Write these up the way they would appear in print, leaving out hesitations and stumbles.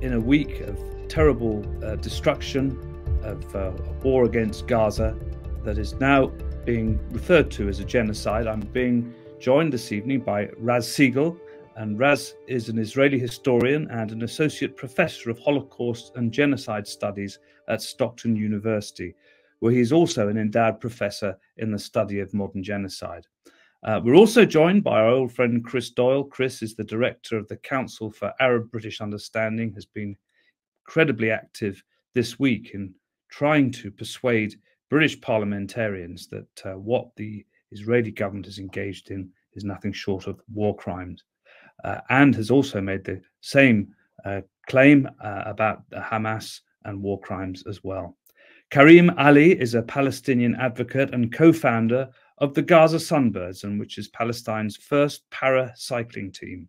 in a week of terrible destruction, of a war against Gaza that is now being referred to as a genocide. I'm being joined this evening by Raz Segal, and Raz is an Israeli historian and an associate professor of Holocaust and genocide studies at Stockton University, where he's also an endowed professor in the study of modern genocide. We're also joined by our old friend Chris Doyle. Chris is the director of the Council for Arab-British Understanding, has been incredibly active this week in trying to persuade British parliamentarians that what the Israeli government is engaged in is nothing short of war crimes, and has also made the same claim about Hamas and war crimes as well. Karim Ali is a Palestinian advocate and co-founder of the Gaza Sunbirds, and which is Palestine's first para-cycling team,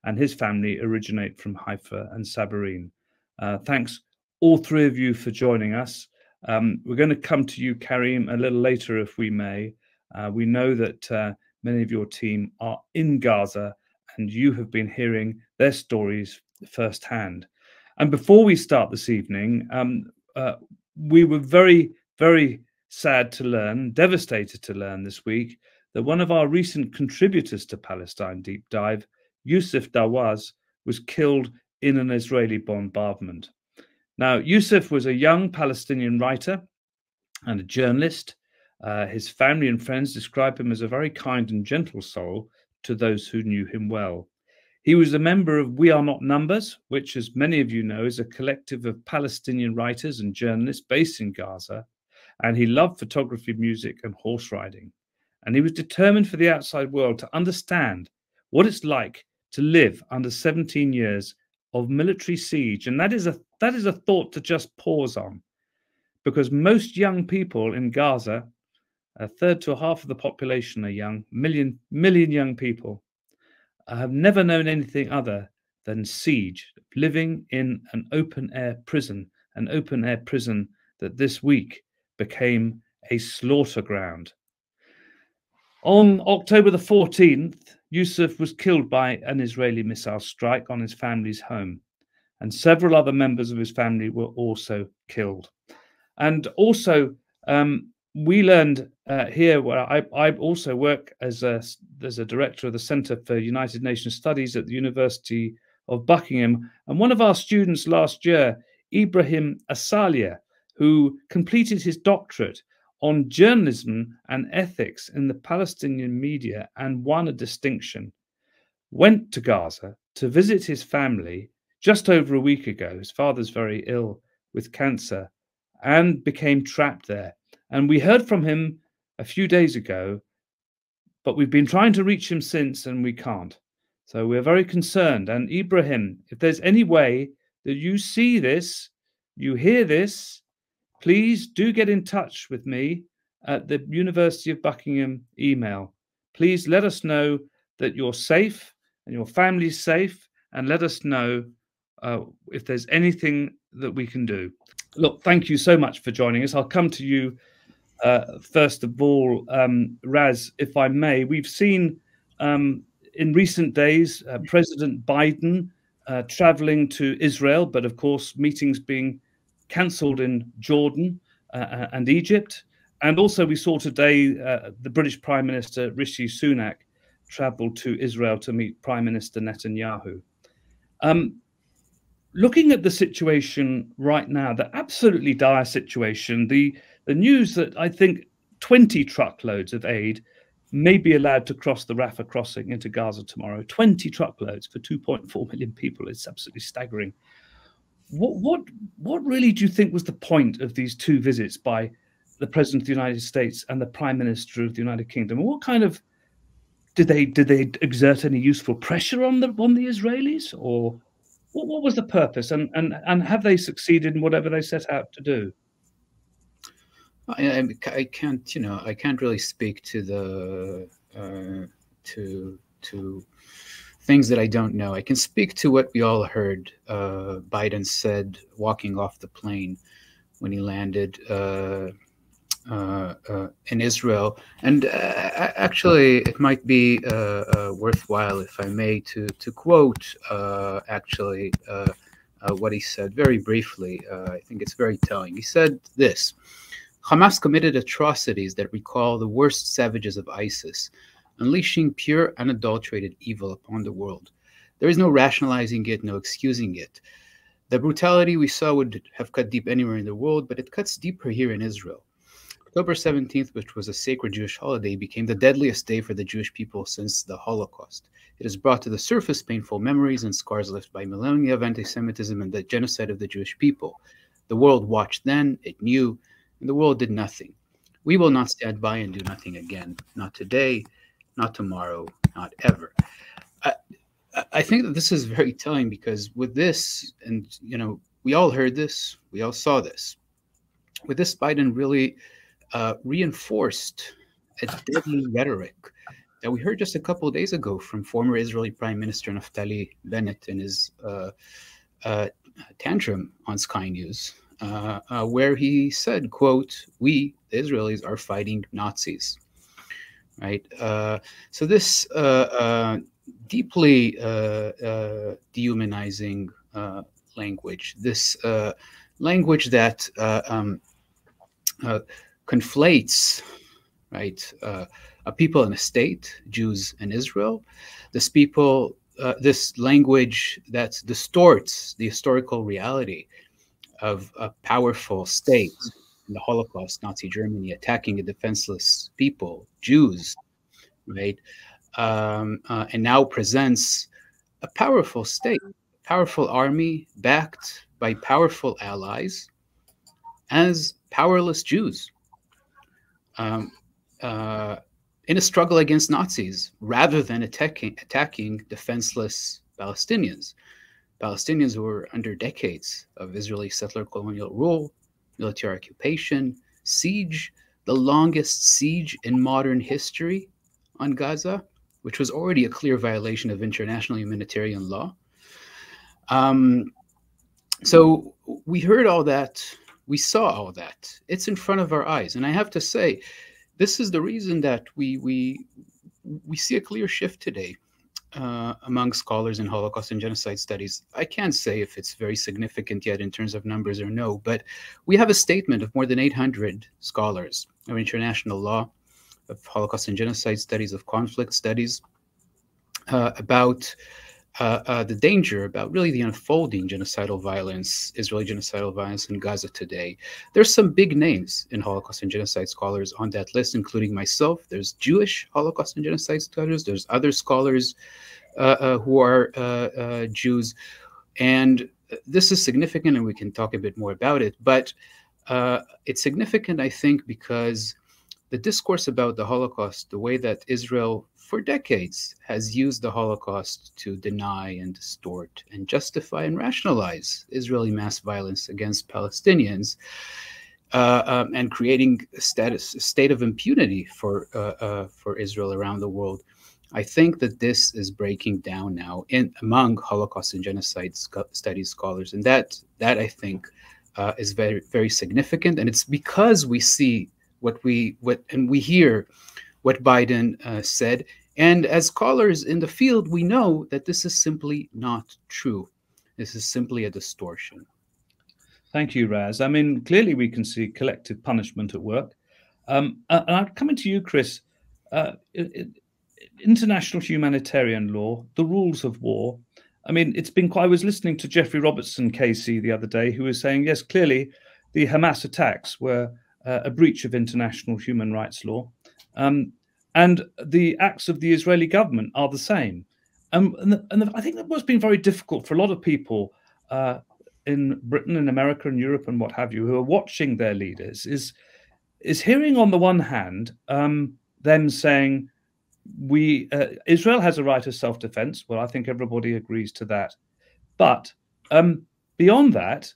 and his family originate from Haifa and Sabarin. Thanks all three of you for joining us. We're going to come to you, Karim, a little later if we may. We know that many of your team are in Gaza and you have been hearing their stories firsthand. And before we start this evening, we were very, very sad to learn, devastated to learn this week, that one of our recent contributors to Palestine Deep Dive, Yusuf Dawaz, was killed in an Israeli bombardment. Now, Yusuf was a young Palestinian writer and a journalist. His family and friends describe him as a very kind and gentle soul to those who knew him well. He was a member of We Are Not Numbers, which, as many of you know, is a collective of Palestinian writers and journalists based in Gaza. And he loved photography, music, and horse riding. And he was determined for the outside world to understand what it's like to live under 17 years of military siege. And that is a thought to just pause on, because most young people in Gaza, a third to a half of the population are young, million young people, have never known anything other than siege, living in an open-air prison that this week became a slaughter ground. On October the 14th, Yusuf was killed by an Israeli missile strike on his family's home, and several other members of his family were also killed. And also, we learned here, where I also work as a director of the Centre for United Nations Studies at the University of Buckingham, and one of our students last year, Ibrahim Asalia, who completed his doctorate on journalism and ethics in the Palestinian media and won a distinction, went to Gaza to visit his family just over a week ago. His father's very ill with cancer and became trapped there. And we heard from him a few days ago, but we've been trying to reach him since and we can't. So we're very concerned. And Ibrahim, if there's any way that you see this, you hear this, please do get in touch with me at the University of Buckingham email. Please let us know that you're safe and your family's safe, and let us know if there's anything that we can do. Look, thank you so much for joining us. I'll come to you first of all, Raz, if I may. We've seen in recent days President Biden traveling to Israel, but of course meetings being cancelled in Jordan and Egypt. And also we saw today the British Prime Minister Rishi Sunak traveled to Israel to meet Prime Minister Netanyahu. Looking at the situation right now, the absolutely dire situation, the news that I think 20 truckloads of aid may be allowed to cross the Rafah crossing into Gaza tomorrow, 20 truckloads for 2.4 million people. It's absolutely staggering. What really do you think was the point of these two visits by the President of the United States and the Prime Minister of the United Kingdom? What kind of did they exert any useful pressure on the Israelis, or what was the purpose? And have they succeeded in whatever they set out to do? I can't really speak to the to things that I don't know. I can speak to what we all heard Biden said walking off the plane when he landed in Israel. And actually, it might be worthwhile, if I may, to quote what he said very briefly. I think it's very telling. He said this: Hamas committed atrocities that recall the worst savages of ISIS, unleashing pure, unadulterated evil upon the world. There is no rationalizing it, no excusing it. The brutality we saw would have cut deep anywhere in the world, but it cuts deeper here in Israel. October 17th, which was a sacred Jewish holiday, became the deadliest day for the Jewish people since the Holocaust. It has brought to the surface painful memories and scars left by millennia of anti-Semitism and the genocide of the Jewish people. The world watched then, it knew, and the world did nothing. We will not stand by and do nothing again. Not today, not tomorrow, not ever. I think that this is very telling, because with this, and we all heard this, we all saw this. With this, Biden really reinforced a deadly rhetoric that we heard just a couple of days ago from former Israeli Prime Minister Naftali Bennett in his tantrum on Sky News, where he said, quote, "We, the Israelis, are fighting Nazis." Right? So this deeply dehumanizing language, this language that conflates, right, a people and a state, Jews and Israel. This language that distorts the historical reality of a powerful state in the Holocaust, Nazi Germany, attacking a defenseless people, Jews, right? And now presents a powerful state, powerful army backed by powerful allies as powerless Jews in a struggle against Nazis, rather than attacking defenseless Palestinians. Palestinians who were under decades of Israeli settler colonial rule, military occupation, siege, the longest siege in modern history on Gaza, which was already a clear violation of international humanitarian law. So we heard all that, we saw all that. It's in front of our eyes. And I have to say, this is the reason that we see a clear shift today among scholars in Holocaust and genocide studies. I can't say if it's very significant yet in terms of numbers or no, but we have a statement of more than 800 scholars of international law, of Holocaust and genocide studies, of conflict studies, about the danger, about really the unfolding genocidal violence, Israeli genocidal violence in Gaza today. There's some big names in Holocaust and genocide scholars on that list, including myself. There's Jewish Holocaust and genocide scholars. There's other scholars who are Jews. And this is significant, and we can talk a bit more about it. But it's significant, I think, because the discourse about the Holocaust, the way that Israel for decades has used the Holocaust to deny and distort and justify and rationalize Israeli mass violence against Palestinians, and creating a state of impunity for Israel around the world. I think that this is breaking down now among Holocaust and genocide studies scholars, and that I think is very, very significant. And it's because we see and we hear what Biden said. And as scholars in the field, we know that this is simply not true. This is simply a distortion. Thank you, Raz. I mean, clearly we can see collective punishment at work. And I'm coming to you, Chris. International humanitarian law, the rules of war. I mean, I was listening to Jeffrey Robertson, KC, the other day, who was saying, yes, clearly the Hamas attacks were a breach of international human rights law. And the acts of the Israeli government are the same. And I think that what's been very difficult for a lot of people in Britain and America and Europe and what have you, who are watching their leaders, is hearing on the one hand them saying, Israel has a right of self-defense. Well, I think everybody agrees to that. But beyond that,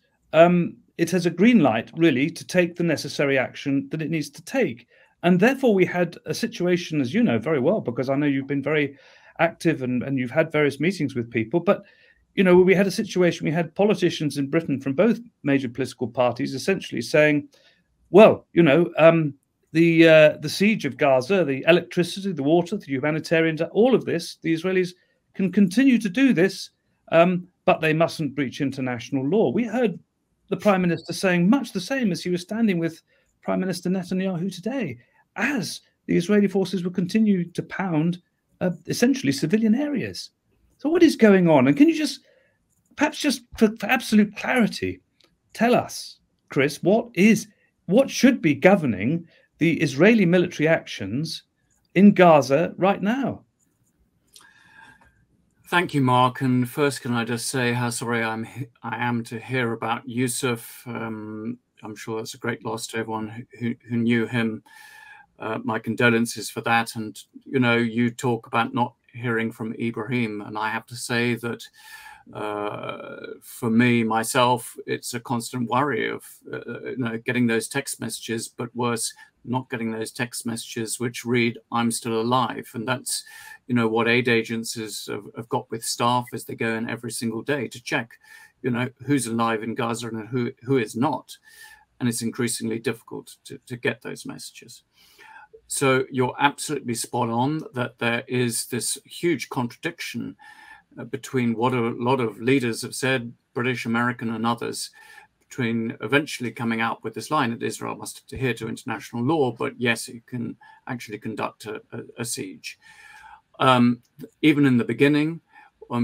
it has a green light, really, to take the necessary action that it needs to take. And therefore, we had a situation, as you know very well, because I know you've been very active and you've had various meetings with people. But, we had a situation, we had politicians in Britain from both major political parties essentially saying, well, the siege of Gaza, the electricity, the water, the humanitarian, all of this, the Israelis can continue to do this but they mustn't breach international law. We heard the Prime Minister saying much the same as he was standing with Prime Minister Netanyahu today, as the Israeli forces will continue to pound essentially civilian areas. So what is going on? And can you just, perhaps just for absolute clarity, tell us, Chris, what should be governing the Israeli military actions in Gaza right now? Thank you, Mark. And first, can I just say how sorry I am to hear about Yusuf. I'm sure that's a great loss to everyone who knew him. My condolences for that. And, you know, you talk about not hearing from Ibrahim. And I have to say that for me, myself, it's a constant worry of getting those text messages, but worse, not getting those text messages which read, "I'm still alive." And that's, you know, what aid agencies have got with staff as they go in every single day to check, you know, who's alive in Gaza and who is not. And it's increasingly difficult to get those messages. So you're absolutely spot on that there is this huge contradiction between what a lot of leaders have said, British, American, and others, between eventually coming out with this line that Israel must adhere to international law, but yes, it can actually conduct a siege. Even in the beginning,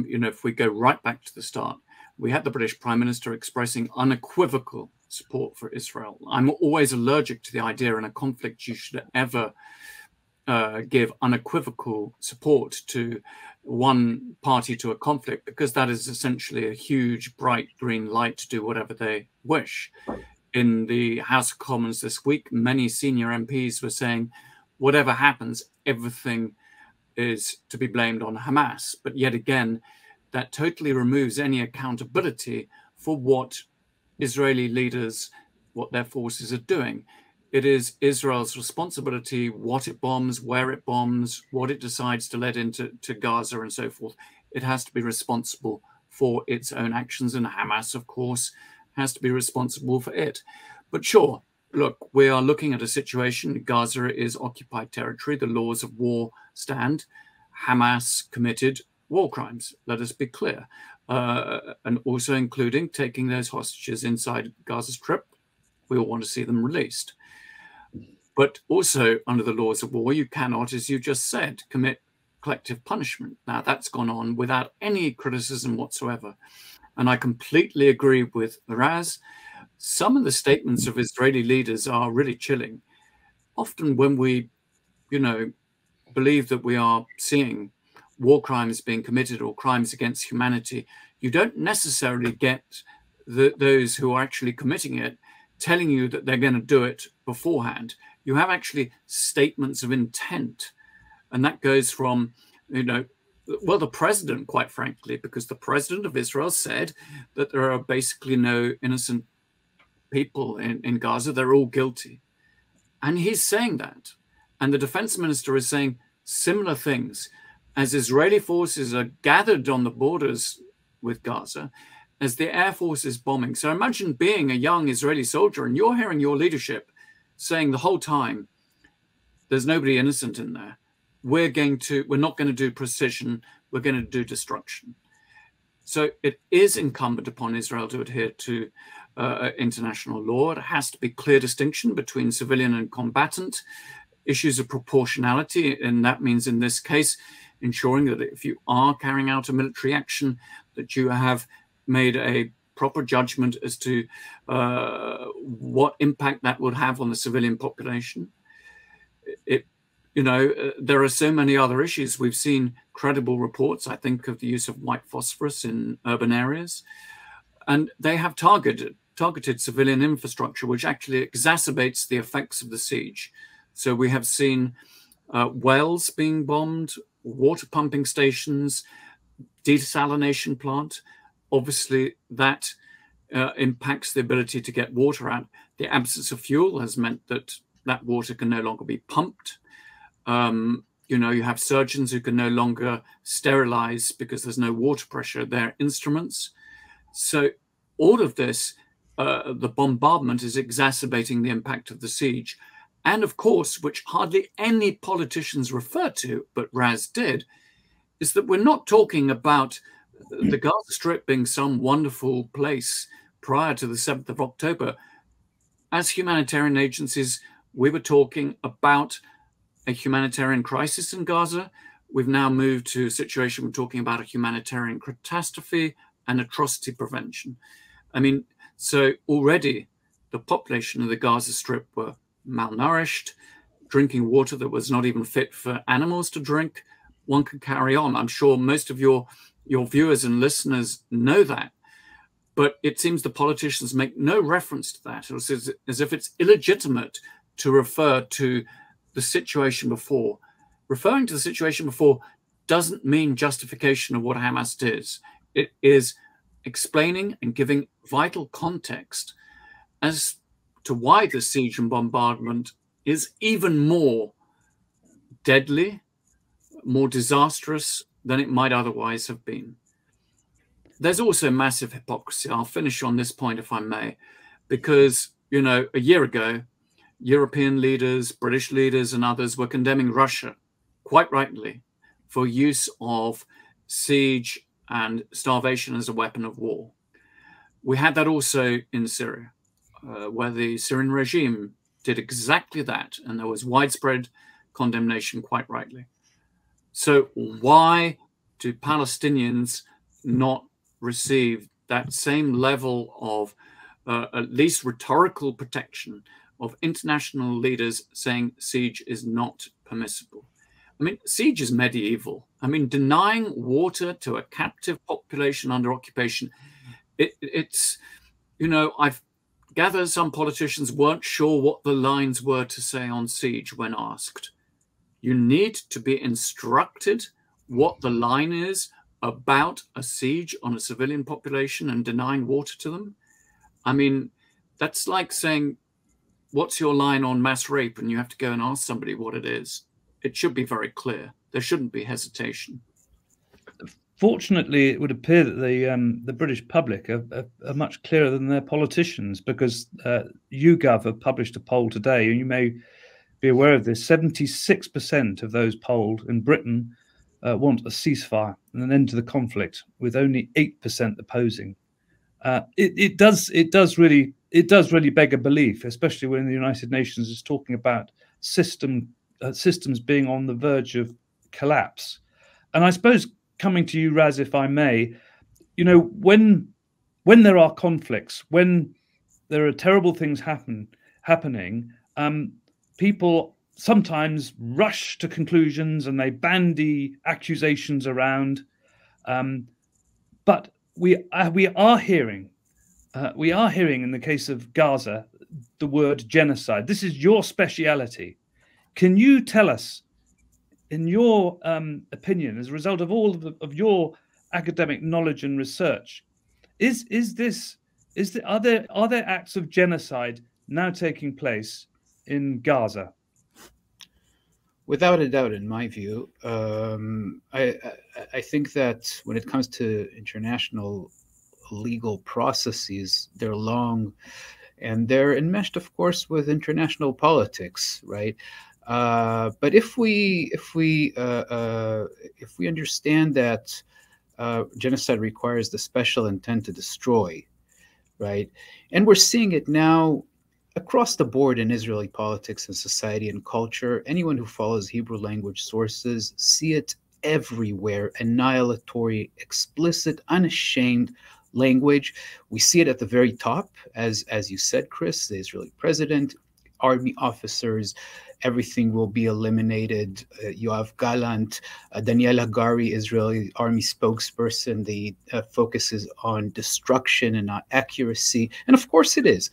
you know, if we go right back to the start, we had the British Prime Minister expressing unequivocal support for Israel. I'm always allergic to the idea in a conflict you should ever give unequivocal support to one party to a conflict, because that is essentially a huge bright green light to do whatever they wish. In the House of Commons this week, many senior MPs were saying, whatever happens, everything is to be blamed on Hamas. But yet again, that totally removes any accountability for what Israeli leaders, what their forces are doing. It is Israel's responsibility what it bombs, where it bombs, what it decides to let into Gaza and so forth. It has to be responsible for its own actions, and Hamas, of course, has to be responsible for it. But sure, look, we are looking at a situation. Gaza is occupied territory. The laws of war stand. Hamas committed war crimes, let us be clear, and also including taking those hostages inside Gaza Strip. We all want to see them released. But also under the laws of war, you cannot, as you just said, commit collective punishment. Now, that's gone on without any criticism whatsoever. And I completely agree with Raz. Some of the statements of Israeli leaders are really chilling. Often when we, you know, believe that we are seeing war crimes being committed or crimes against humanity, you don't necessarily get those who are actually committing it telling you that they're going to do it beforehand. You have actually statements of intent. And that goes from, you know, well, the president, quite frankly, because the president of Israel said that there are basically no innocent people in Gaza. They're all guilty. And he's saying that. And the defense minister is saying similar things as Israeli forces are gathered on the borders with Gaza, as the Air Force is bombing. So imagine being a young Israeli soldier and you're hearing your leadership saying the whole time, there's nobody innocent in there. We're not going to do precision. We're going to do destruction. So it is incumbent upon Israel to adhere to international law. It has to be clear distinction between civilian and combatant, issues of proportionality. And that means in this case, ensuring that if you are carrying out a military action, that you have made a proper judgment as to what impact that would have on the civilian population. There are so many other issues. We've seen credible reports, I think, of the use of white phosphorus in urban areas, and they have targeted civilian infrastructure, which actually exacerbates the effects of the siege. So we have seen wells being bombed, water pumping stations, desalination plant. Obviously, that impacts the ability to get water out. The absence of fuel has meant that that water can no longer be pumped. You have surgeons who can no longer sterilize because there's no water pressure at their instruments. So all of this, the bombardment is exacerbating the impact of the siege. And of course, which hardly any politicians refer to, but Raz did, is that we're not talking about the Gaza Strip being some wonderful place prior to the 7th of October, as humanitarian agencies, we were talking about a humanitarian crisis in Gaza. We've now moved to a situation we're talking about a humanitarian catastrophe and atrocity prevention. I mean, so already the population of the Gaza Strip were malnourished, drinking water that was not even fit for animals to drink. One could carry on. I'm sure most of your viewers and listeners know that. But it seems the politicians make no reference to that. It's as if it's illegitimate to refer to the situation before. Referring to the situation before doesn't mean justification of what Hamas did. It is explaining and giving vital context as to why the siege and bombardment is even more deadly, more disastrous than it might otherwise have been. There's also massive hypocrisy. I'll finish on this point, if I may, because, you know, a year ago, European leaders, British leaders, and others were condemning Russia, quite rightly, for use of siege and starvation as a weapon of war. We had that also in Syria, where the Syrian regime did exactly that, and there was widespread condemnation, quite rightly. So why do Palestinians not receive that same level of at least rhetorical protection of international leaders saying siege is not permissible? I mean, siege is medieval. I mean, denying water to a captive population under occupation, it's, you know, I've gathered some politicians weren't sure what the lines were to say on siege when asked. You need to be instructed what the line is about a siege on a civilian population and denying water to them. I mean, that's like saying, what's your line on mass rape? And you have to go and ask somebody what it is. It should be very clear. There shouldn't be hesitation. Fortunately, it would appear that the British public are much clearer than their politicians, because YouGov have published a poll today, and you may be aware of this. 76% of those polled in Britain want a ceasefire and an end to the conflict, with only 8% opposing. It does really beg a belief, especially when the United Nations is talking about systems being on the verge of collapse. And I suppose, coming to you, Raz, if I may, you know, when there are conflicts, when there are terrible things happening, people sometimes rush to conclusions and they bandy accusations around. But we are hearing in the case of Gaza the word genocide. This is your speciality. Can you tell us, in your opinion, as a result of all of your academic knowledge and research, are there acts of genocide now taking place in Gaza? Without a doubt, in my view, I think that when it comes to international legal processes, they're long and they're enmeshed, of course, with international politics, right? But if we understand that genocide requires the special intent to destroy, right? And we're seeing it now across the board in Israeli politics and society and culture. Anyone who follows Hebrew language sources see it everywhere. Annihilatory, explicit, unashamed language. We see it at the very top, as you said, Chris, the Israeli president, army officers. Everything will be eliminated. Yoav Gallant, Daniel Hagari, Israeli army spokesperson, the focuses on destruction and not accuracy. And of course it is.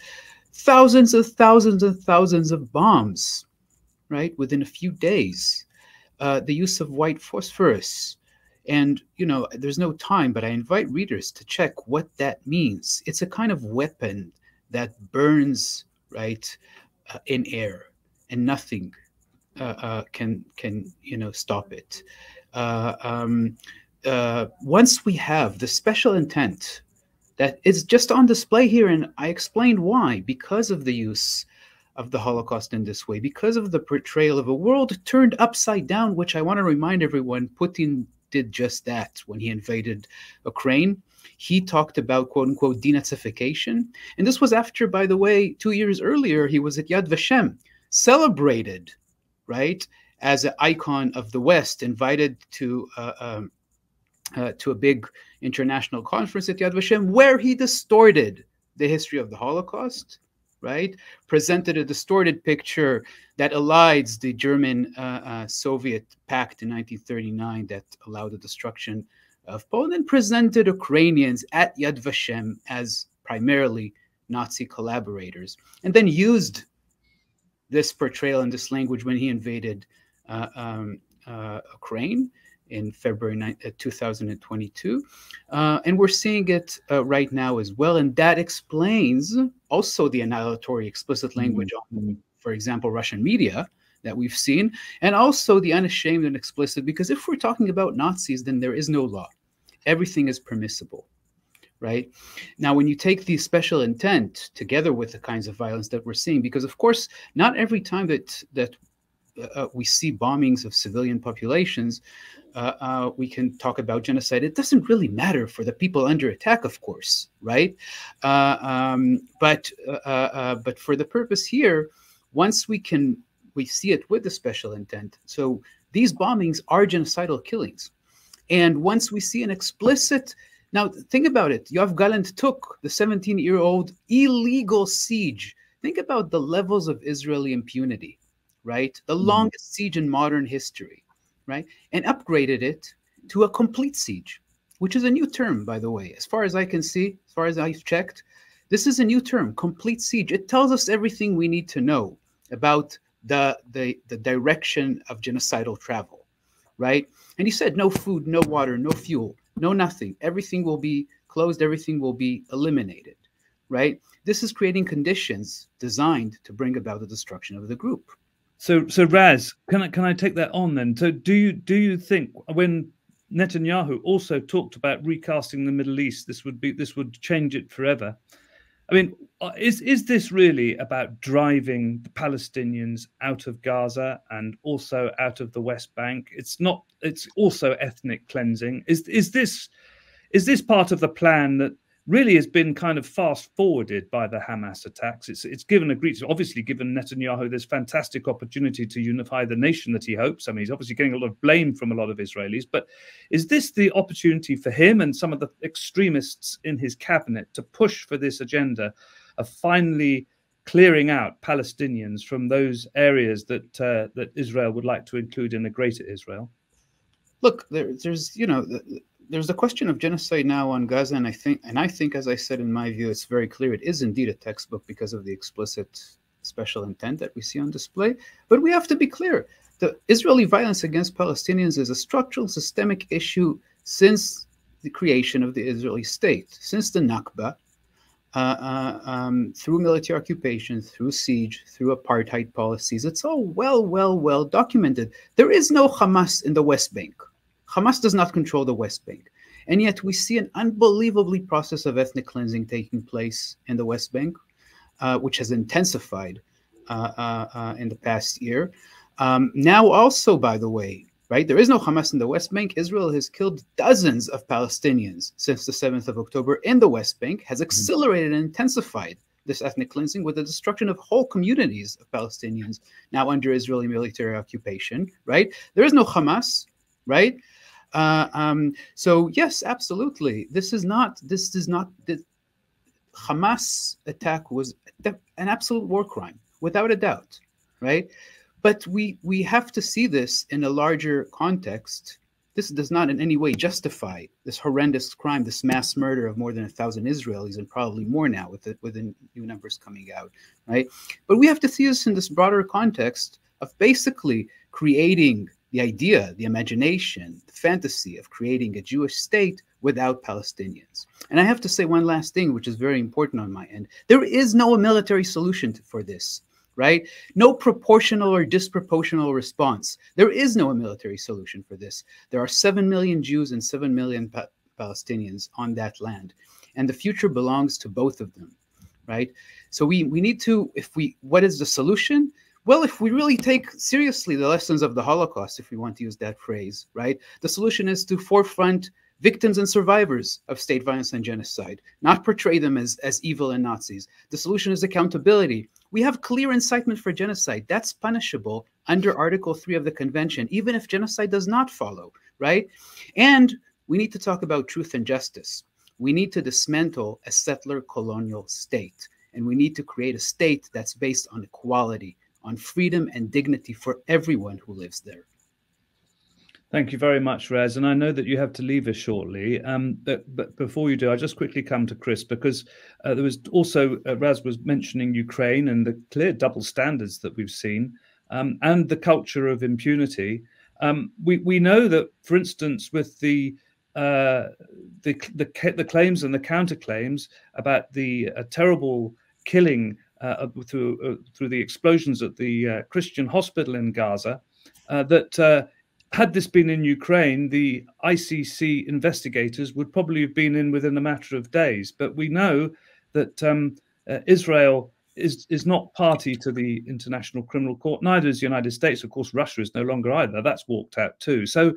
Thousands and thousands and thousands of bombs, right, within a few days. The use of white phosphorus. And, you know, there's no time, but I invite readers to check what that means. It's a kind of weapon that burns, right, in air, and nothing can stop it. Once we have the special intent that is just on display here, and I explained why, because of the use of the Holocaust in this way, because of the portrayal of a world turned upside down, which I want to remind everyone Putin did just that when he invaded Ukraine. He talked about, quote unquote, denazification. And this was after, by the way, 2 years earlier, he was at Yad Vashem, celebrated, right, as an icon of the West, invited to a big international conference at Yad Vashem, where he distorted the history of the Holocaust, right? Presented a distorted picture that elides the German-Soviet pact in 1939 that allowed the destruction of Poland, presented Ukrainians at Yad Vashem as primarily Nazi collaborators, and then used this portrayal and this language when he invaded Ukraine in February 2022. And we're seeing it right now as well. And that explains also the annihilatory explicit language on, for example, Russian media that we've seen, and also the unashamed and explicit, because if we're talking about Nazis, then there is no law. Everything is permissible, right? Now, when you take the special intent together with the kinds of violence that we're seeing, because of course, not every time that we see bombings of civilian populations, we can talk about genocide. It doesn't really matter for the people under attack, of course, right? But for the purpose here, once we see it with the special intent. So these bombings are genocidal killings. And once we see an explicit, now think about it, Yoav Gallant took the 17-year-old illegal siege. Think about the levels of Israeli impunity, right? The longest siege in modern history, right? And upgraded it to a complete siege, which is a new term, by the way. As far as I can see, as far as I've checked, this is a new term, complete siege. It tells us everything we need to know about the direction of genocidal travel, right? And he said, no food, no water, no fuel, no nothing. Everything will be closed. Everything will be eliminated, right? This is creating conditions designed to bring about the destruction of the group. So Raz, can I take that on then? So do you think when Netanyahu also talked about recasting the Middle East, this would change it forever? I mean, is this really about driving the Palestinians out of Gaza and also out of the West Bank? It's not. It's also ethnic cleansing. Is this part of the plan that really has been kind of fast forwarded by the Hamas attacks? It's given obviously given Netanyahu this fantastic opportunity to unify the nation that he hopes. I mean, he's obviously getting a lot of blame from a lot of Israelis, but is this the opportunity for him and some of the extremists in his cabinet to push for this agenda of finally clearing out Palestinians from those areas that Israel would like to include in a greater Israel? Look, there's the question of genocide now on Gaza, and I think, as I said, in my view, it's very clear it is indeed a textbook because of the explicit special intent that we see on display. But we have to be clear: the Israeli violence against Palestinians is a structural, systemic issue since the creation of the Israeli state, since the Nakba, through military occupation, through siege, through apartheid policies. It's all well documented. There is no Hamas in the West Bank. Hamas does not control the West Bank. And yet we see an unbelievably process of ethnic cleansing taking place in the West Bank, which has intensified in the past year. Now also, by the way, right, there is no Hamas in the West Bank. Israel has killed dozens of Palestinians since the 7th of October in the West Bank, has accelerated and intensified this ethnic cleansing with the destruction of whole communities of Palestinians now under Israeli military occupation, right? There is no Hamas, right? So yes, absolutely. The Hamas attack was an absolute war crime, without a doubt, right? But we have to see this in a larger context. This does not in any way justify this horrendous crime, this mass murder of more than 1,000 Israelis, and probably more now with the new numbers coming out, right? But we have to see this in this broader context of basically creating the idea, the imagination, the fantasy of creating a Jewish state without Palestinians. And I have to say one last thing, which is very important on my end. There is no military solution for this, right? No proportional or disproportional response. There is no military solution for this. There are 7 million Jews and 7 million Palestinians on that land. And the future belongs to both of them, right? So we need to, what is the solution? Well, if we really take seriously the lessons of the Holocaust, if we want to use that phrase, right, the solution is to forefront victims and survivors of state violence and genocide, not portray them as evil and Nazis. The solution is accountability. We have clear incitement for genocide. That's punishable under Article 3 of the Convention, even if genocide does not follow, right? And we need to talk about truth and justice. We need to dismantle a settler colonial state, and we need to create a state that's based on equality, on freedom and dignity for everyone who lives there. Thank you very much, Raz. And I know that you have to leave us shortly. But before you do, I'll just quickly come to Chris, because there was also, Raz was mentioning Ukraine and the clear double standards that we've seen, and the culture of impunity. We know that, for instance, with the claims and the counterclaims about the terrible killing through the explosions at the Christian hospital in Gaza, that had this been in Ukraine, the ICC investigators would probably have been in within a matter of days. But we know that Israel is not party to the International Criminal Court. Neither is the United States. Of course, Russia is no longer either. That's walked out too. So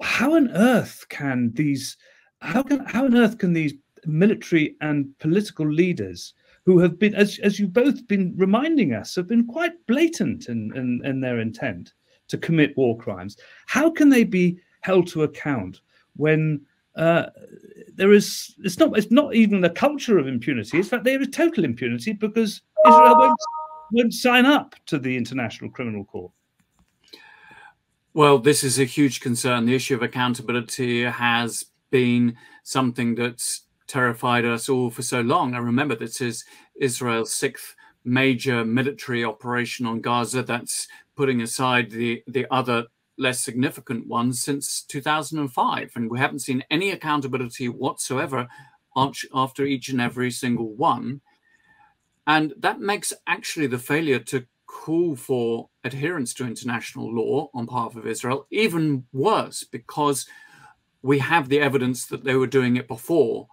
how on earth can these military and political leaders, who have been, as you've both been reminding us, have been quite blatant in their intent to commit war crimes, how can they be held to account when it's not even a culture of impunity? In fact, there is total impunity because Israel won't sign up to the International Criminal Court. Well, this is a huge concern. The issue of accountability has been something that's terrified us all for so long. I remember this is Israel's 6th major military operation on Gaza. That's putting aside the other less significant ones since 2005. And we haven't seen any accountability whatsoever after each and every single one. And that makes actually the failure to call for adherence to international law on behalf of Israel even worse, because we have the evidence that they were doing it before,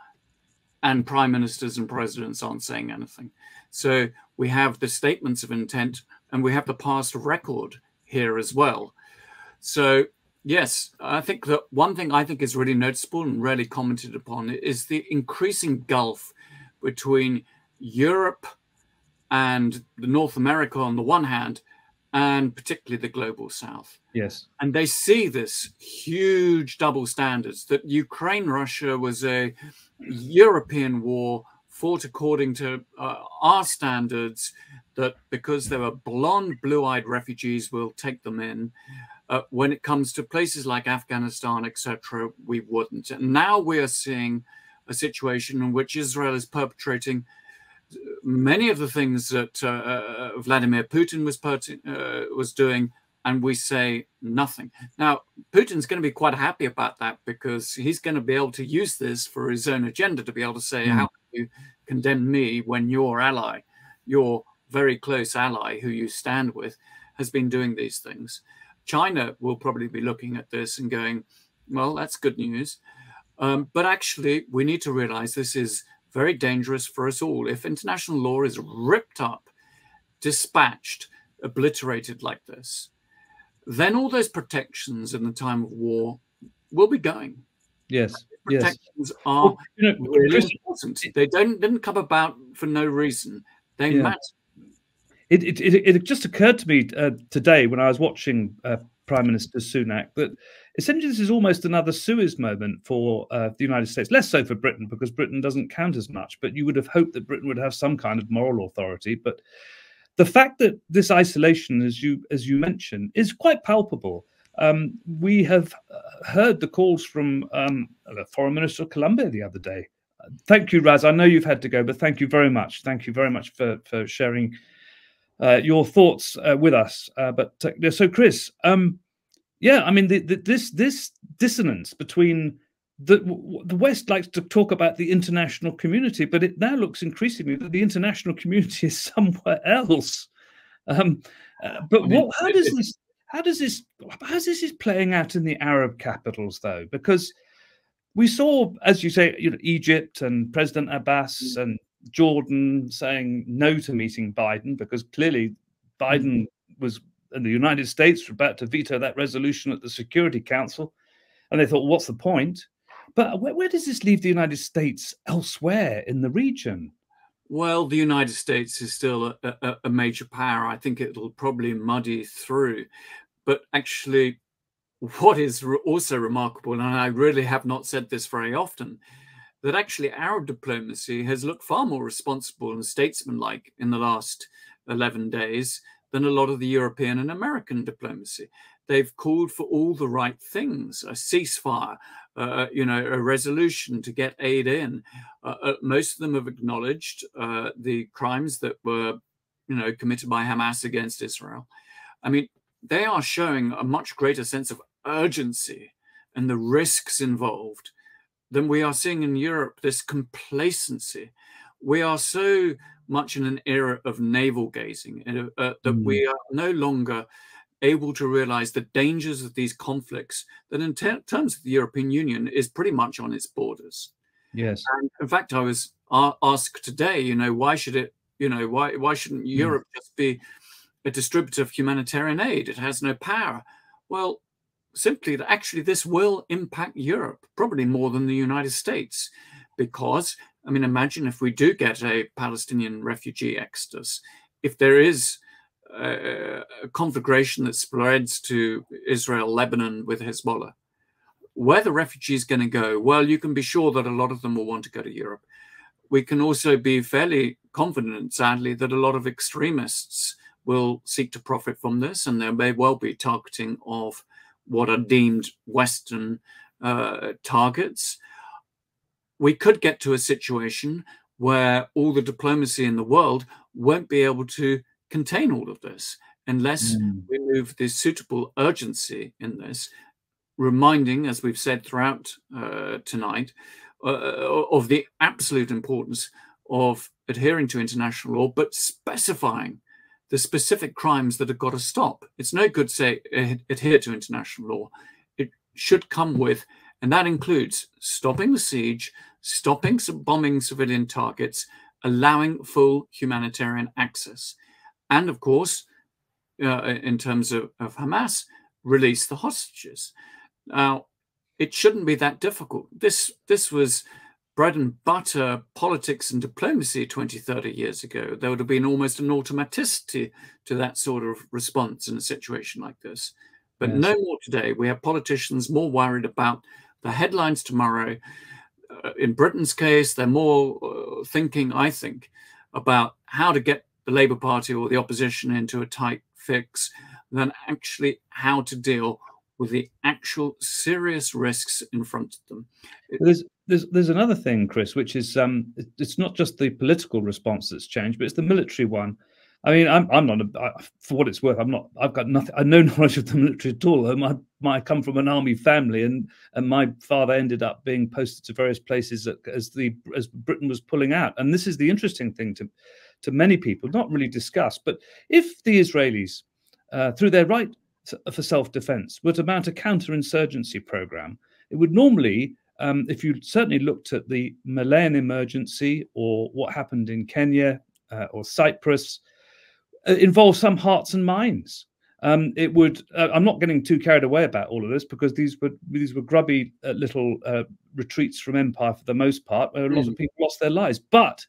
and prime ministers and presidents aren't saying anything. So we have the statements of intent, and we have the past record here as well. So yes, I think that one thing I think is really noticeable and rarely commented upon is the increasing gulf between Europe and the North America on the one hand, and particularly the global South. Yes. And they see this huge double standards, that Ukraine-Russia was a European war fought according to our standards, that because they were blonde, blue-eyed refugees, we'll take them in. When it comes to places like Afghanistan, etc., we wouldn't. And now we are seeing a situation in which Israel is perpetrating many of the things that Vladimir Putin was doing, and we say nothing. Now, Putin's going to be quite happy about that, because he's going to be able to use this for his own agenda, to be able to say, how can you condemn me when your ally, your very close ally who you stand with, has been doing these things? China will probably be looking at this and going, well, that's good news. But actually, we need to realize this is very dangerous for us all. If international law is ripped up, dispatched, obliterated like this, then all those protections in the time of war will be going. Yes. Protections are really important. They didn't come about for no reason. They matter. It just occurred to me today when I was watching Prime Minister Sunak that essentially this is almost another Suez moment for the United States, less so for Britain, because Britain doesn't count as much, but you would have hoped that Britain would have some kind of moral authority. But the fact that this isolation, as you mentioned, is quite palpable. We have heard the calls from the Foreign Minister of Colombia the other day. Thank you, Raz. I know you've had to go, but thank you very much. Thank you very much for sharing your thoughts with us. So, Chris, I mean, this dissonance between the West likes to talk about the international community, but it now looks increasingly that the international community is somewhere else. How is this playing out in the Arab capitals, though? Because we saw, as you say, Egypt and President Abbas and Jordan saying no to meeting Biden, because clearly Biden was in the United States were about to veto that resolution at the Security Council. And they thought, well, what's the point? But where does this leave the United States elsewhere in the region? Well, the United States is still a major power. I think it'll probably muddy through. But actually, what is also remarkable, and I really have not said this very often, that actually Arab diplomacy has looked far more responsible and statesmanlike in the last 11 days than a lot of the European and American diplomacy. They've called for all the right things: a ceasefire, a resolution to get aid in. Most of them have acknowledged the crimes that were, committed by Hamas against Israel. I mean, they are showing a much greater sense of urgency and the risks involved than we are seeing in Europe. This complacency. We are so much in an era of navel gazing that we are no longer able to realize the dangers of these conflicts that in terms of the European Union is pretty much on its borders. Yes. And in fact, I was asked today, why should it, why shouldn't Europe just be a distributor of humanitarian aid? It has no power. Well, simply that actually this will impact Europe, probably more than the United States, because, I mean, imagine if we do get a Palestinian refugee exodus, if there is a conflagration that spreads to Israel, Lebanon with Hezbollah, where the refugees going to go? Well, you can be sure that a lot of them will want to go to Europe. We can also be fairly confident, sadly, that a lot of extremists will seek to profit from this, and there may well be targeting of what are deemed Western targets. We could get to a situation where all the diplomacy in the world won't be able to contain all of this unless we move the suitable urgency in this, reminding, as we've said throughout tonight, of the absolute importance of adhering to international law, but specifying the specific crimes that have got to stop. It's no good say adhere to international law. It should come with, and that includes stopping the siege, stopping bombing civilian targets, allowing full humanitarian access. And of course, in terms of Hamas, release the hostages. Now, it shouldn't be that difficult. This was bread and butter politics and diplomacy 20, 30 years ago. There would have been almost an automaticity to that sort of response in a situation like this. But no more today. We have politicians more worried about the headlines tomorrow. In Britain's case, they're more thinking, I think, about how to get the Labour Party or the opposition into a tight fix than actually how to deal with the actual serious risks in front of them. There's another thing, Chris, which is it's not just the political response that's changed, but it's the military one. I mean, I'm not, for what it's worth, I've got nothing, I no knowledge of the military at all. I come from an army family, and my father ended up being posted to various places as Britain was pulling out. And this is the interesting thing to many people, not really discussed. But if the Israelis, through their right for self-defense, were to mount a counterinsurgency program, it would normally, if you certainly looked at the Malayan emergency or what happened in Kenya or Cyprus, involve some hearts and minds. It would. I'm not getting too carried away about all of this, because these were grubby little retreats from empire for the most part, where a lot of people lost their lives. But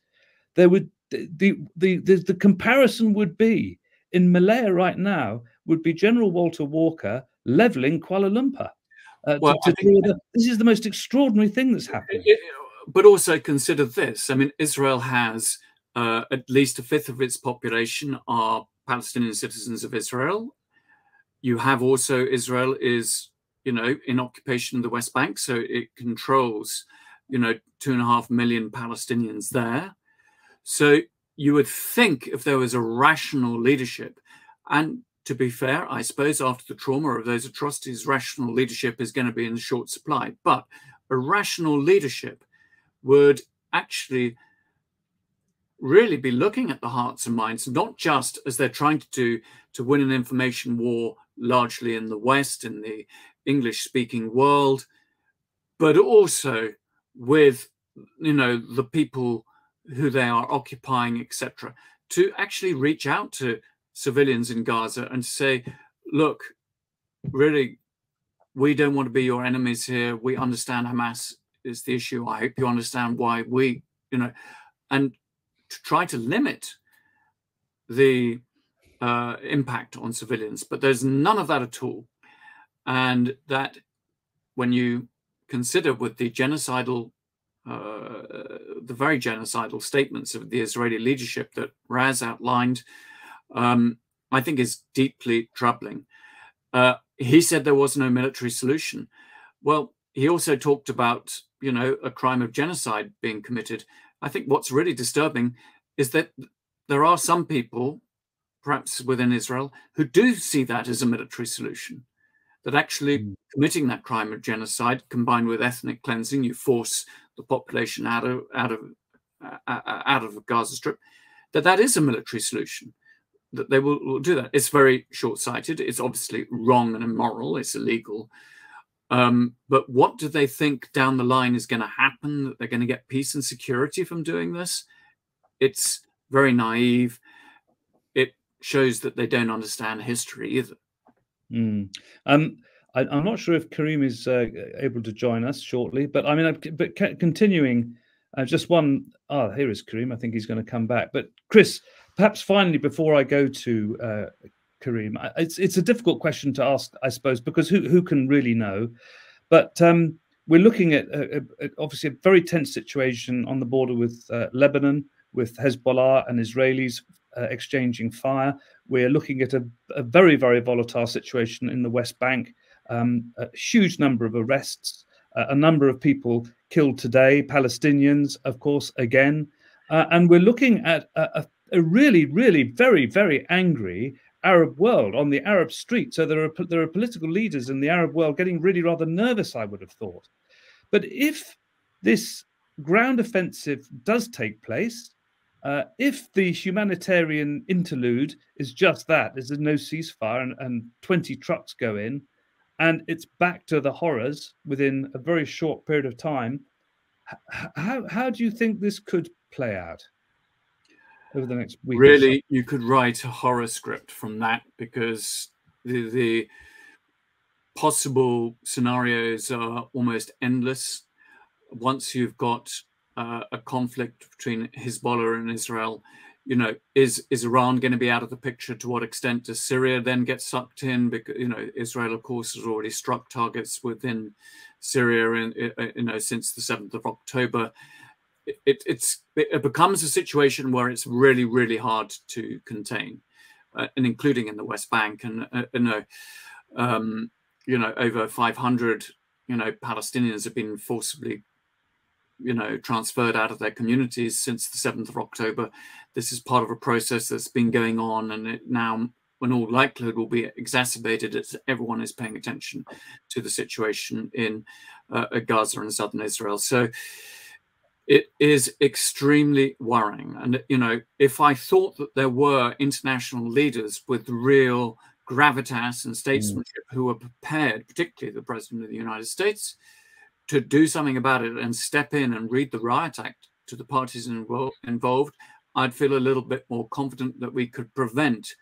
there would the comparison would be in Malaya right now would be General Walter Walker leveling Kuala Lumpur. This is the most extraordinary thing that's happening. But also consider this. I mean, Israel has at least a fifth of its population are Palestinian citizens of Israel. You have also Israel is, in occupation of the West Bank, so it controls, 2.5 million Palestinians there. So you would think if there was a rational leadership, and to be fair, I suppose after the trauma of those atrocities, rational leadership is going to be in short supply. But a rational leadership would actually really be looking at the hearts and minds, not just as they're trying to do to win an information war largely in the West, in the English-speaking world, but also with, the people who they are occupying, etc., to actually reach out to civilians in Gaza and say, look, really, we don't want to be your enemies here. We understand Hamas is the issue. I hope you understand why we, and to try to limit the impact on civilians. But there's none of that at all. And that, when you consider with the genocidal, the very genocidal statements of the Israeli leadership that Raz outlined, I think is deeply troubling. He said there was no military solution. Well, he also talked about, a crime of genocide being committed. I think what's really disturbing is that there are some people, perhaps within Israel, who do see that as a military solution. That actually committing that crime of genocide, combined with ethnic cleansing, you force the population out of the Gaza Strip, that is a military solution. That they will do that. It's very short-sighted. It's obviously wrong and immoral. It's illegal. But what do they think down the line is going to happen? That they're going to get peace and security from doing this? It's very naive. It shows that they don't understand history either. I'm not sure if Karim is able to join us shortly, but I mean, continuing, just one. Here is Karim. I think he's going to come back. But Chris, perhaps finally, before I go to Karim, it's a difficult question to ask, I suppose, because who can really know? But we're looking at obviously a very tense situation on the border with Lebanon, with Hezbollah and Israelis exchanging fire. We're looking at a very, very volatile situation in the West Bank, a huge number of arrests, a number of people killed today, Palestinians, of course, again. And we're looking at a really, really very, very angry Arab world on the Arab street. So there are political leaders in the Arab world getting really rather nervous, I would have thought. But if this ground offensive does take place, if the humanitarian interlude is just that, there's no ceasefire and 20 trucks go in, and it's back to the horrors within a very short period of time, how do you think this could play out over the next week? Really, you could write a horror script from that, because the possible scenarios are almost endless. Once you've got a conflict between Hezbollah and Israel, is Iran going to be out of the picture? To what extent does Syria then get sucked in? Because Israel, of course, has already struck targets within Syria, since the 7th of October. It becomes a situation where it's really, really hard to contain, and including in the West Bank, and over 500 Palestinians have been forcibly transferred out of their communities since the 7th of October. This is part of a process that's been going on, and it now, in all likelihood, will be exacerbated as everyone is paying attention to the situation in Gaza and southern Israel. So it is extremely worrying. And, if I thought that there were international leaders with real gravitas and statesmanship who were prepared, particularly the President of the United States, to do something about it and step in and read the riot act to the parties involved, I'd feel a little bit more confident that we could prevent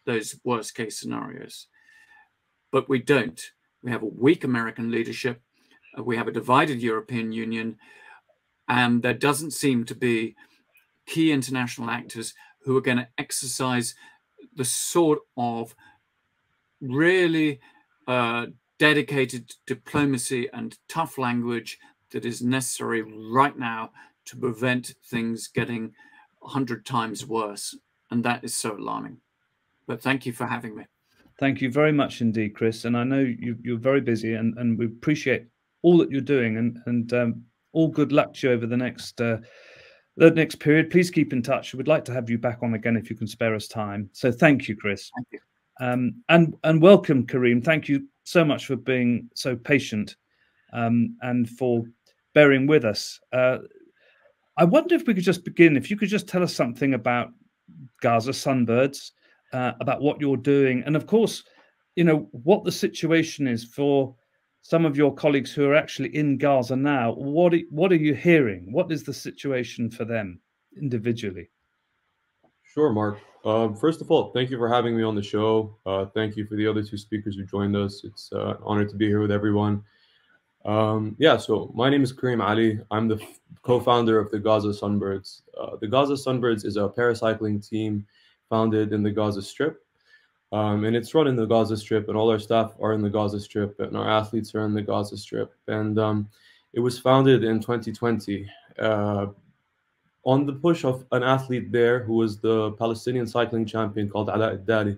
those worst case scenarios. But we don't. We have a weak American leadership. We have a divided European Union. And there doesn't seem to be key international actors who are going to exercise the sort of really dedicated diplomacy and tough language that is necessary right now to prevent things getting 100 times worse. And that is so alarming. But thank you for having me. Thank you very much indeed, Chris. And I know you're very busy, and we appreciate all that you're doing, and all good luck to you over the next period. Please keep in touch. We'd like to have you back on again if you can spare us time. So thank you, Chris. Thank you. And welcome, Karim. Thank you so much for being so patient and for bearing with us. I wonder if we could just begin, if you could just tell us something about Gaza Sunbirds, about what you're doing, and of course, what the situation is for some of your colleagues who are actually in Gaza now. What are you hearing? What is the situation for them individually? Sure, Mark. First of all, thank you for having me on the show. Thank you for the other two speakers who joined us. It's an honor to be here with everyone. Yeah, so my name is Karim Ali. I'm the co-founder of the Gaza Sunbirds. The Gaza Sunbirds is a paracycling team founded in the Gaza Strip. And it's run in the Gaza Strip, and all our staff are in the Gaza Strip, and our athletes are in the Gaza Strip. And it was founded in 2020 on the push of an athlete there who was the Palestinian cycling champion called Ala Ad-Dali.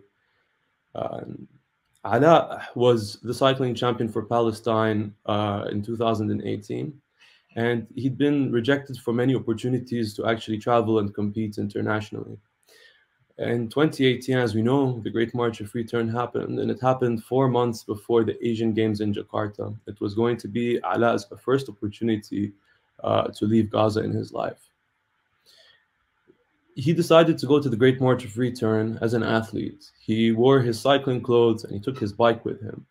Ala was the cycling champion for Palestine in 2018, and he'd been rejected for many opportunities to actually travel and compete internationally. In 2018, as we know, the Great March of Return happened, and it happened 4 months before the Asian Games in Jakarta. It was going to be Ala's first opportunity to leave Gaza in his life. He decided to go to the Great March of Return as an athlete. He wore his cycling clothes and he took his bike with him.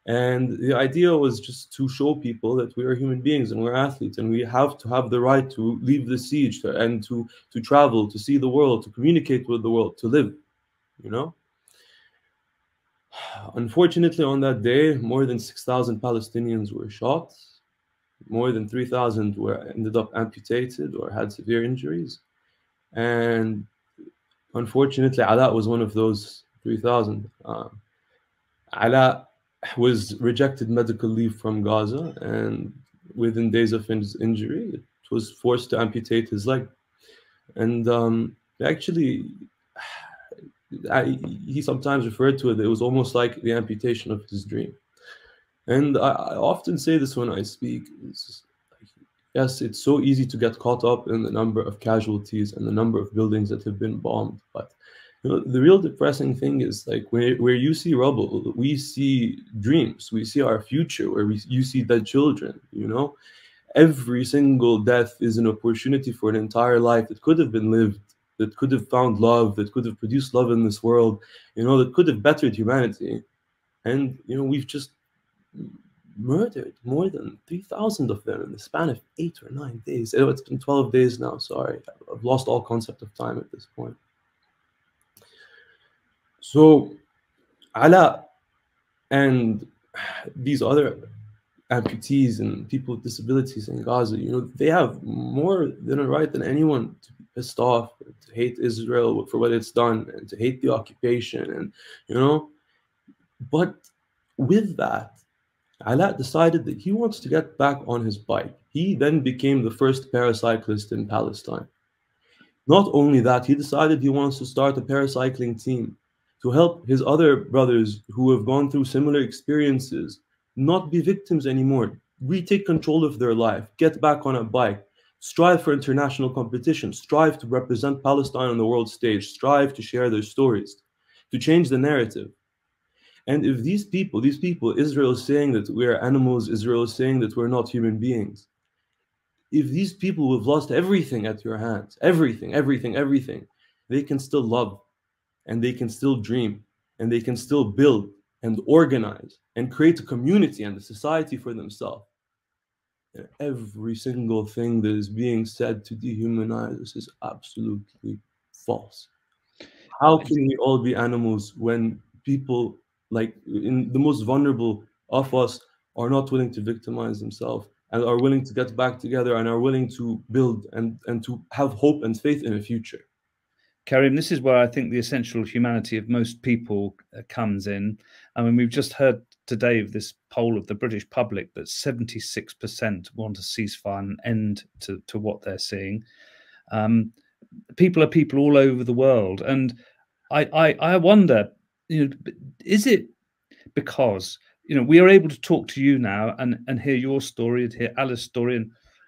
And the idea was just to show people that we are human beings and we're athletes, and we have to have the right to leave the siege and to travel, to see the world, to communicate with the world, to live, you know? Unfortunately, on that day, more than 6,000 Palestinians were shot. More than 3,000 ended up amputated or had severe injuries. And unfortunately, Ala was one of those 3,000. Ala was rejected medical leave from Gaza, and within days of his injury, it was forced to amputate his leg. And actually, he sometimes referred to it, it was almost like the amputation of his dream. And I often say this when I speak. Yes, it's so easy to get caught up in the number of casualties and the number of buildings that have been bombed. But the real depressing thing is, like, where you see rubble, we see dreams, we see our future, you see dead children, Every single death is an opportunity for an entire life that could have been lived, that could have found love, that could have produced love in this world, that could have bettered humanity. And, we've just murdered more than 3,000 of them in the span of 8 or 9 days. It's been 12 days now, sorry. I've lost all concept of time at this point. So, Ala and these other amputees and people with disabilities in Gaza, they have more than a right than anyone to be pissed off, to hate Israel for what it's done, and to hate the occupation, and, But with that, Ala decided that he wants to get back on his bike. He then became the first paracyclist in Palestine. Not only that, he decided he wants to start a paracycling team to help his other brothers who have gone through similar experiences not be victims anymore, retake control of their life, get back on a bike, strive for international competition, strive to represent Palestine on the world stage, strive to share their stories, to change the narrative. And if these people, Israel is saying that we're animals, Israel is saying that we're not human beings. If these people who have lost everything at your hands, everything, they can still love, and they can still dream, and they can still build and organize and create a community and a society for themselves. And every single thing that is being said to dehumanize us is absolutely false. How can we all be animals when people, like in the most vulnerable of us, are not willing to victimize themselves and are willing to get back together and are willing to build and to have hope and faith in a future? Karim, this is where I think the essential humanity of most people comes in. I mean, we've just heard today of this poll of the British public that 76% want a ceasefire and end to what they're seeing. People are people all over the world. And I wonder, is it because, we are able to talk to you now and hear your story, and hear Ala's story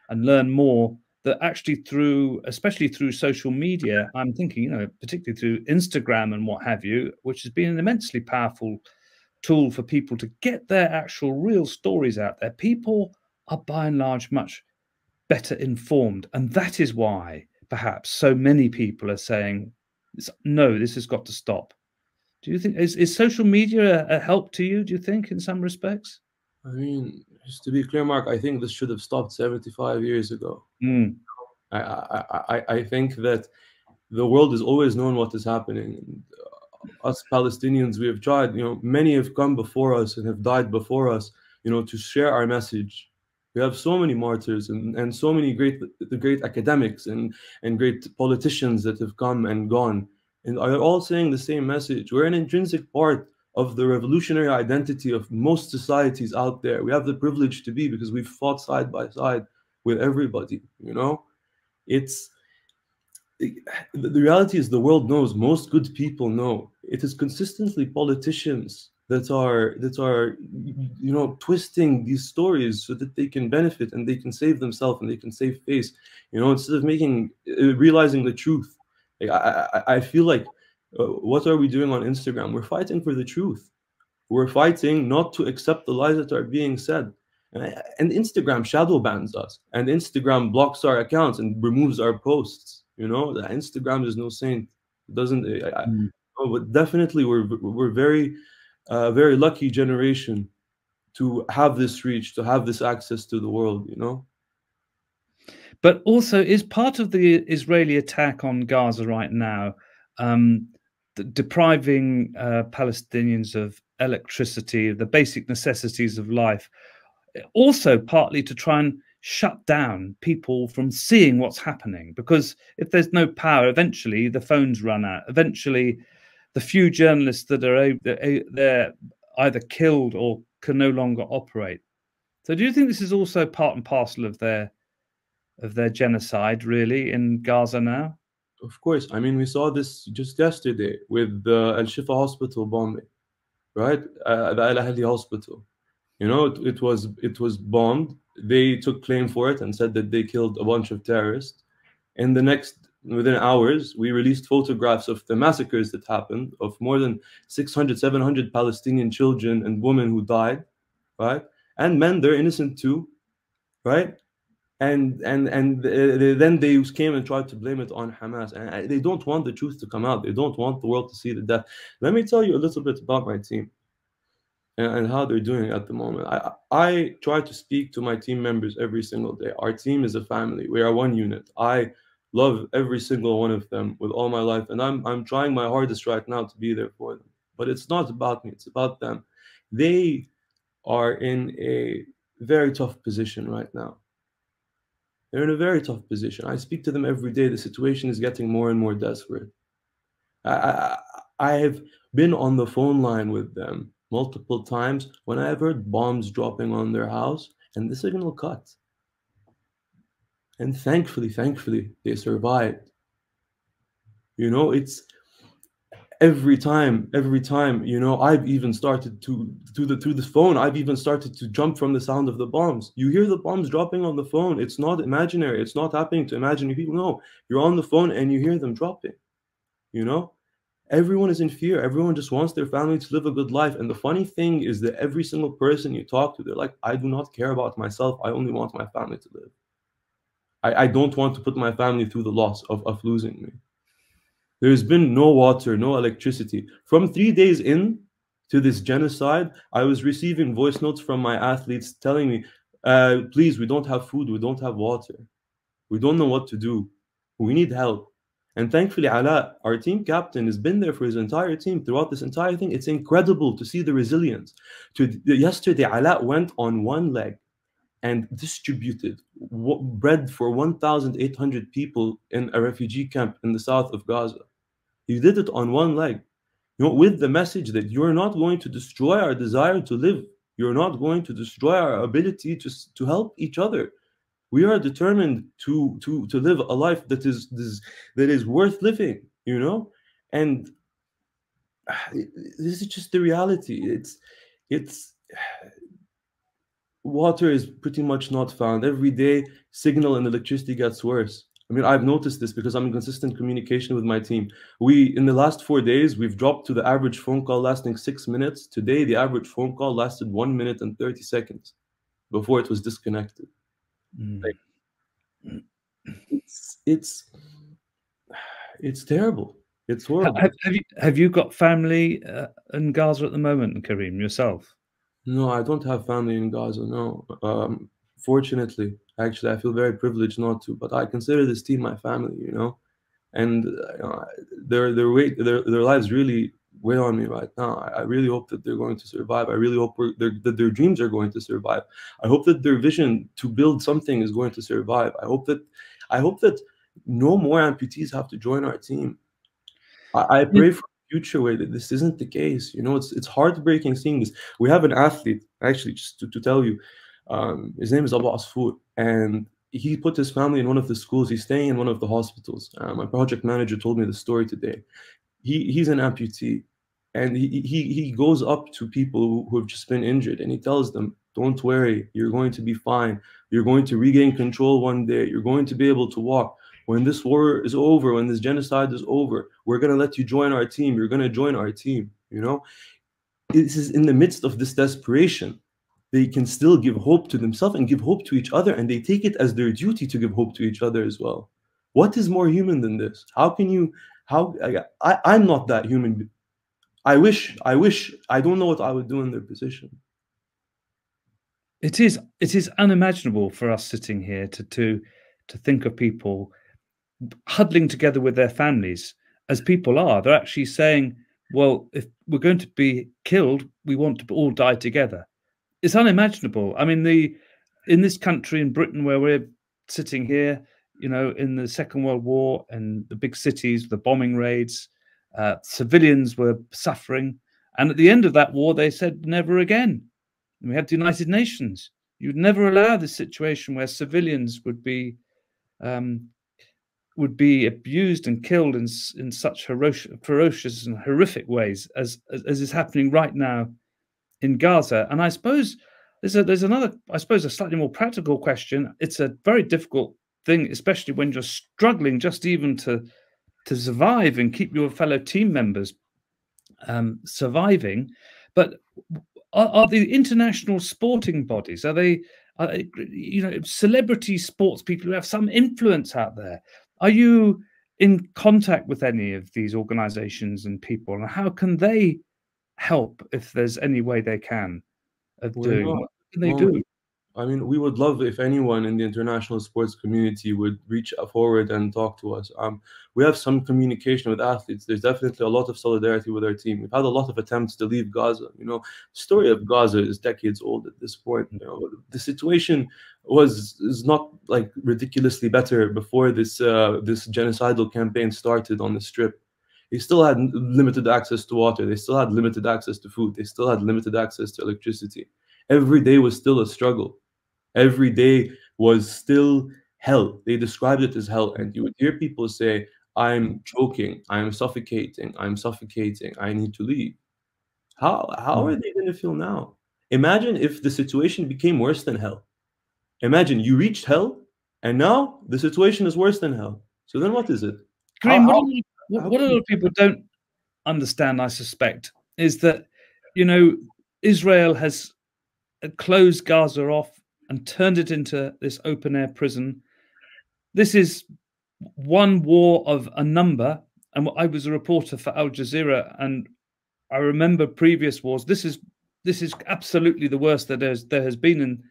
and learn more, that actually especially through social media, I'm thinking, particularly through Instagram and what have you, which has been an immensely powerful tool for people to get their actual real stories out there. People are by and large much better informed. And that is why perhaps so many people are saying, no, this has got to stop. Do you think, is social media a help to you, do you think, in some respects? I mean, just to be clear, Mark, I think this should have stopped 75 years ago. I think that the world has always known what is happening. And, us Palestinians, we have tried, many have come before us and have died before us, to share our message. We have so many martyrs and so many great academics and great politicians that have come and gone and are all saying the same message. We're an intrinsic part of the revolutionary identity of most societies out there. We have the privilege to be, because we've fought side by side with everybody. It's the reality is, the world knows, most good people know, it is consistently politicians that are twisting these stories so that they can benefit and they can save themselves and they can save face, instead of realizing the truth. I feel like, what are we doing on Instagram? We're fighting for the truth. We're fighting not to accept the lies that are being said. And Instagram shadow bans us, and Instagram blocks our accounts and removes our posts. That Instagram is no saint. It doesn't. But definitely, we're very, very lucky generation to have this reach, to have this access to the world. But also, is part of the Israeli attack on Gaza right now depriving Palestinians of electricity, the basic necessities of life, also partly to try and shut down people from seeing what's happening? Because if there's no power, eventually the phones run out. Eventually, the few journalists that are they're either killed or can no longer operate. So do you think this is also part and parcel of their genocide, really, in Gaza now? Of course. I mean, we saw this just yesterday with the Al Shifa hospital bombing, right? The Al Ahli hospital. It was bombed. They took claim for it and said that they killed a bunch of terrorists. And within hours, we released photographs of the massacres that happened, of more than 600, 700 Palestinian children and women who died, right? And men, they're innocent too, right? And then they came and tried to blame it on Hamas. And they don't want the truth to come out. They don't want the world to see the death. Let me tell you a little bit about my team and how they're doing at the moment. I try to speak to my team members every single day. Our team is a family. We are one unit. I love every single one of them with all my life, and I'm trying my hardest right now to be there for them. But it's not about me, it's about them. They are in a very tough position right now. They're in a very tough position. I speak to them every day. The situation is getting more and more desperate. I have been on the phone line with them multiple times when I have heard bombs dropping on their house and the signal cut. And thankfully, they survived. It's every time, I've even started to, through the phone, I've even started to jump from the sound of the bombs. You hear the bombs dropping on the phone. It's not imaginary. It's not happening to imaginary people. No, you're on the phone and you hear them dropping. Everyone is in fear. Everyone just wants their family to live a good life. And the funny thing is that every single person you talk to, they're like, I do not care about myself. I only want my family to live. I don't want to put my family through the loss of losing me. There's been no water, no electricity. From 3 days in to this genocide, I was receiving voice notes from my athletes telling me, please, we don't have food, we don't have water. We don't know what to do. We need help. And thankfully, Ala, our team captain, has been there for his entire team throughout this entire thing. It's incredible to see the resilience. Yesterday, Ala went on one leg and distributed bread for 1,800 people in a refugee camp in the south of Gaza. He did it on one leg, with the message that you're not going to destroy our desire to live. You're not going to destroy our ability to help each other. We are determined to live a life that is worth living, and this is just the reality. It's water is pretty much not found. Every day, signal and electricity gets worse. I mean, I've noticed this because I'm in consistent communication with my team. In the last 4 days, we've dropped to the average phone call lasting 6 minutes. Today, the average phone call lasted 1 minute and 30 seconds before it was disconnected. Like, it's terrible. It's horrible. Have you got family in Gaza at the moment, Karim, yourself? No, I don't have family in Gaza, no. Fortunately, actually, I feel very privileged not to, but I consider this team my family, and their lives really weigh on me right now. I really hope that they're going to survive. I really hope that their dreams are going to survive. I hope that their vision to build something is going to survive. I hope that no more amputees have to join our team. I pray for a future where this isn't the case. You know, it's heartbreaking seeing this. We have an athlete, actually, just to tell you, his name is Abu Asfour, and he put his family in one of the schools. He's staying in one of the hospitals. My project manager told me the story today. He's an amputee, and he goes up to people who have just been injured, and he tells them, "Don't worry, you're going to be fine. You're going to regain control one day. You're going to be able to walk. When this war is over, when this genocide is over, we're going to let you join our team. You're going to join our team." You know, this is in the midst of this desperation. They can still give hope to themselves and give hope to each other, and they take it as their duty to give hope to each other as well. What is more human than this? How can you? I'm not that human. I wish. I don't know what I would do in their position. It is unimaginable for us sitting here to think of people huddling together with their families as people are. They're actually saying, well, if we're going to be killed, we want to all die together. It's unimaginable. I mean, in this country, in Britain, where we're sitting here, you know, in the Second World War and the big cities, the bombing raids, civilians were suffering. And at the end of that war, they said, never again. And we had the United Nations. You'd never allow this situation where civilians would be abused and killed in such ferocious and horrific ways as is happening right now in Gaza. And I suppose there's another, I suppose, a slightly more practical question. It's a very difficult thing, especially when you're struggling just even to survive and keep your fellow team members surviving. But are the international sporting bodies, are they, you know, celebrity sports people who have some influence out there? Are you in contact with any of these organizations and people, and how can they help if there's any way they can of doing? What can they do? I mean, we would love if anyone in the international sports community would reach forward and talk to us. We have some communication with athletes. There's definitely a lot of solidarity with our team. We've had a lot of attempts to leave Gaza. You know, the story of Gaza is decades old at this point. You know, the situation is not like ridiculously better before this genocidal campaign started on the Strip. They still had limited access to water. They still had limited access to food. They still had limited access to electricity. Every day was still a struggle. Every day was still hell. They described it as hell. And you would hear people say, I'm choking, I'm suffocating, I need to leave. How are they going to feel now? Imagine if the situation became worse than hell. Imagine you reached hell, and now the situation is worse than hell. So then what is it? Karim, what a lot of people don't understand, I suspect, is that, you know, Israel has closed Gaza off and turned it into this open-air prison. This is one war of a number. And I was a reporter for Al Jazeera, and I remember previous wars. This is absolutely the worst that there has been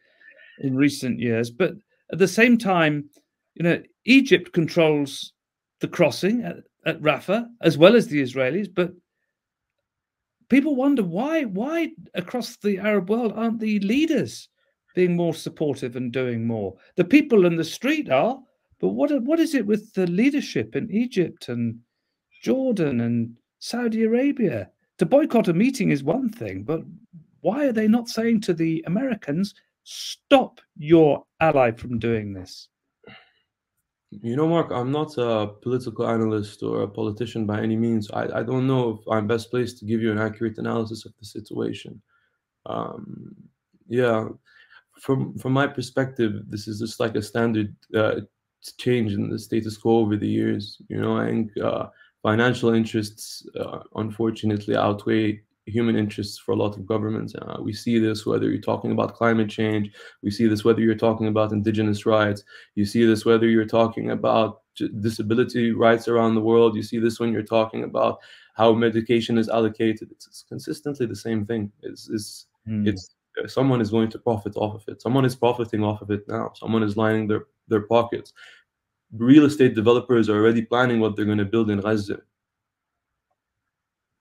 in recent years. But at the same time, you know, Egypt controls the crossing at Rafah as well as the Israelis. But people wonder why across the Arab world aren't the leaders being more supportive and doing more? The people in the street are, but what is it with the leadership in Egypt and Jordan and Saudi Arabia? To boycott a meeting is one thing, but why are they not saying to the Americans, stop your ally from doing this? You know, Mark, I'm not a political analyst or a politician by any means. I don't know if I'm best placed to give you an accurate analysis of the situation. Yeah, from my perspective, this is just like a standard change in the status quo over the years. You know, I think financial interests, unfortunately, outweigh human interests for a lot of governments. We see this whether you're talking about climate change. We see this whether you're talking about indigenous rights. You see this whether you're talking about disability rights around the world. You see this when you're talking about how medication is allocated. It's consistently the same thing. It's someone is going to profit off of it. Someone is profiting off of it now. Someone is lining their pockets. real estate developers are already planning what they're going to build in Gaza.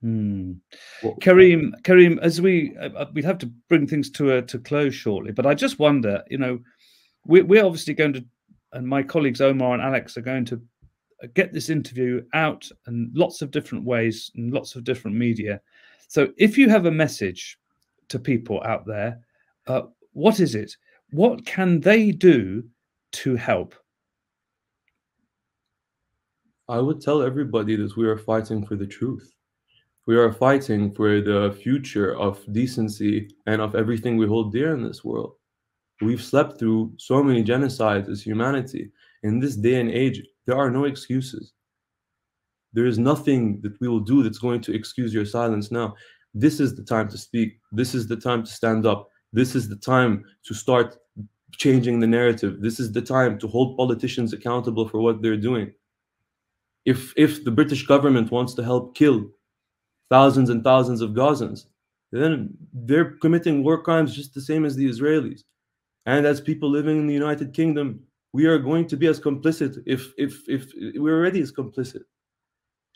Well, Karim, as we'd have to bring things to close shortly, but I just wonder, you know, we're obviously going to, and my colleagues Omar and Alex are going to get this interview out in lots of different ways and lots of different media. So if you have a message to people out there, what is it? What can they do to help? I would tell everybody that we are fighting for the truth. We are fighting for the future of decency and of everything we hold dear in this world. We've slept through so many genocides as humanity. In this day and age, there are no excuses. There is nothing that we will do that's going to excuse your silence now. This is the time to speak. This is the time to stand up. This is the time to start changing the narrative. This is the time to hold politicians accountable for what they're doing. If the British government wants to help kill thousands and thousands of Gazans, then they're committing war crimes just the same as the Israelis. And as people living in the United Kingdom, we are going to be as complicit if we're already as complicit.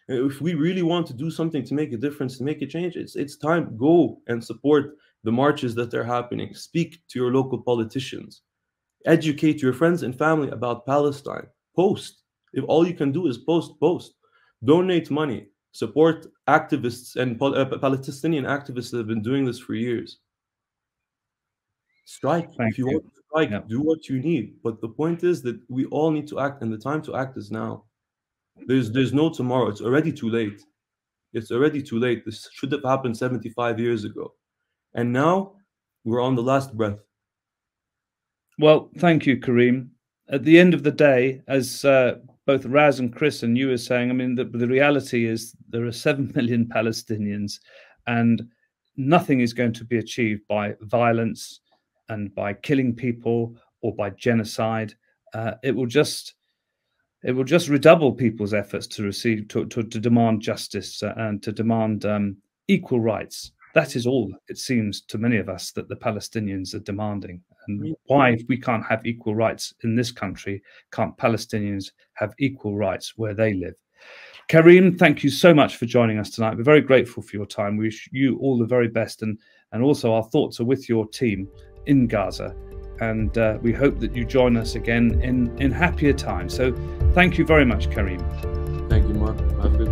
If we really want to do something to make a difference, to make a change, it's time. Go and support the marches that are happening. Speak to your local politicians. Educate your friends and family about Palestine. Post. If all you can do is post. Donate money. Support activists and Palestinian activists that have been doing this for years. Strike. If you want to strike, do what you need. But the point is that we all need to act, and the time to act is now. There's no tomorrow. It's already too late. It's already too late. This should have happened 75 years ago. And now we're on the last breath. Well, thank you, Karim. At the end of the day, as both Raz and Chris and you were saying, I mean, the reality is there are 7 million Palestinians, and nothing is going to be achieved by violence and by killing people or by genocide. It will just redouble people's efforts to demand justice and to demand equal rights. That is all, it seems to many of us, that the Palestinians are demanding. And why, if we can't have equal rights in this country, can't Palestinians have equal rights where they live? Karim, thank you so much for joining us tonight. We're very grateful for your time. We wish you all the very best, and also our thoughts are with your team in Gaza. And we hope that you join us again in happier times. So thank you very much, Karim. Thank you, Mark. Have a good